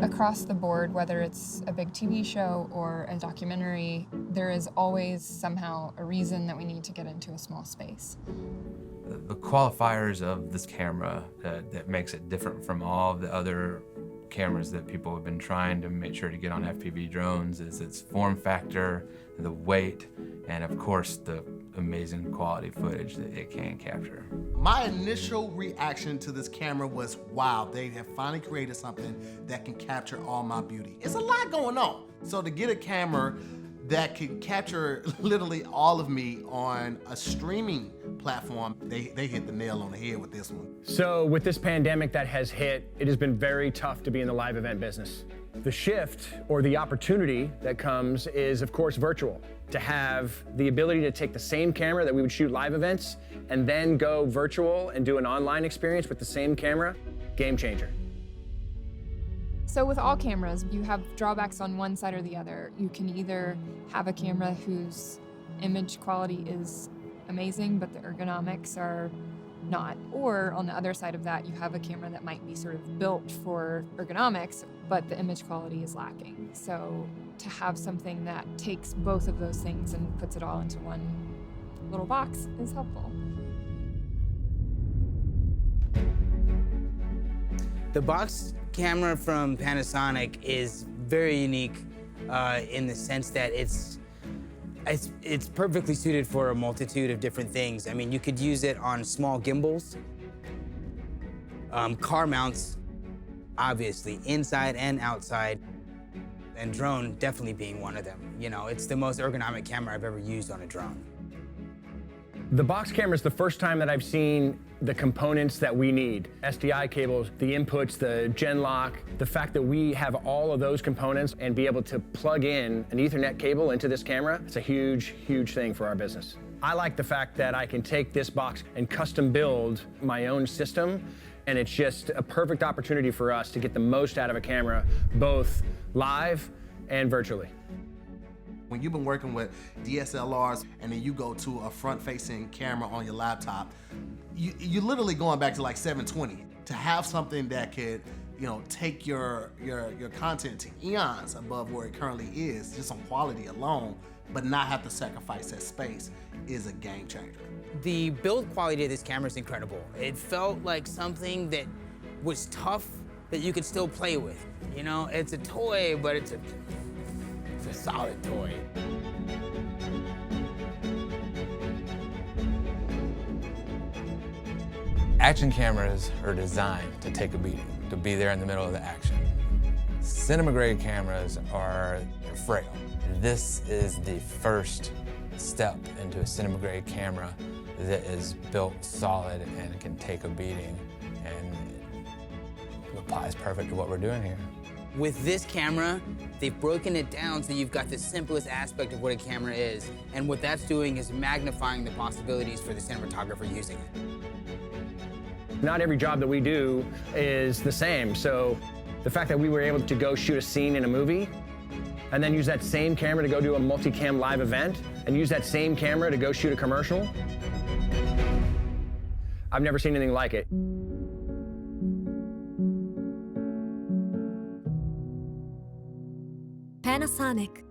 Across the board, whether it's a big TV show or a documentary, there is always somehow a reason that we need to get into a small space. The qualifiers of this camera that makes it different from all the other cameras that people have been trying to make sure to get on FPV drones is its form factor, the weight, and of course the amazing quality footage that it can capture. My initial reaction to this camera was, wow, they have finally created something that can capture all my beauty. It's a lot going on. So to get a camera that can capture literally all of me on a streaming platform, they hit the nail on the head with this one. So with this pandemic that has hit, it has been very tough to be in the live event business. The shift or the opportunity that comes is, of course, virtual. To have the ability to take the same camera that we would shoot live events and then go virtual and do an online experience with the same camera, game changer. So with all cameras, you have drawbacks on one side or the other. You can either have a camera whose image quality is amazing, but the ergonomics are not. Or on the other side of that, you have a camera that might be sort of built for ergonomics, but the image quality is lacking. So to have something that takes both of those things and puts it all into one little box is helpful. The box camera from Panasonic is very unique in the sense that it's perfectly suited for a multitude of different things. I mean, you could use it on small gimbals, car mounts, obviously, inside and outside, and drone definitely being one of them. You know, it's the most ergonomic camera I've ever used on a drone. The box camera is the first time that I've seen the components that we need. SDI cables, the inputs, the gen lock, the fact that we have all of those components and be able to plug in an Ethernet cable into this camera, it's a huge, huge thing for our business. I like the fact that I can take this box and custom build my own system, and it's just a perfect opportunity for us to get the most out of a camera, both live and virtually. When you've been working with DSLRs and then you go to a front-facing camera on your laptop, you're literally going back to like 720. To have something that could, you know, take your content to eons above where it currently is, just on quality alone, but not have to sacrifice that space, is a game changer. The build quality of this camera is incredible. It felt like something that was tough that you could still play with. You know, it's a toy, but it's a solid toy. Action cameras are designed to take a beating, to be there in the middle of the action. Cinema grade cameras are frail. This is the first step into a cinema grade camera that is built solid and can take a beating, and it applies perfect to what we're doing here. With this camera, they've broken it down so you've got the simplest aspect of what a camera is, and what that's doing is magnifying the possibilities for the cinematographer using it. Not every job that we do is the same, so the fact that we were able to go shoot a scene in a movie and then use that same camera to go do a multicam live event and use that same camera to go shoot a commercial, I've never seen anything like it. Panasonic.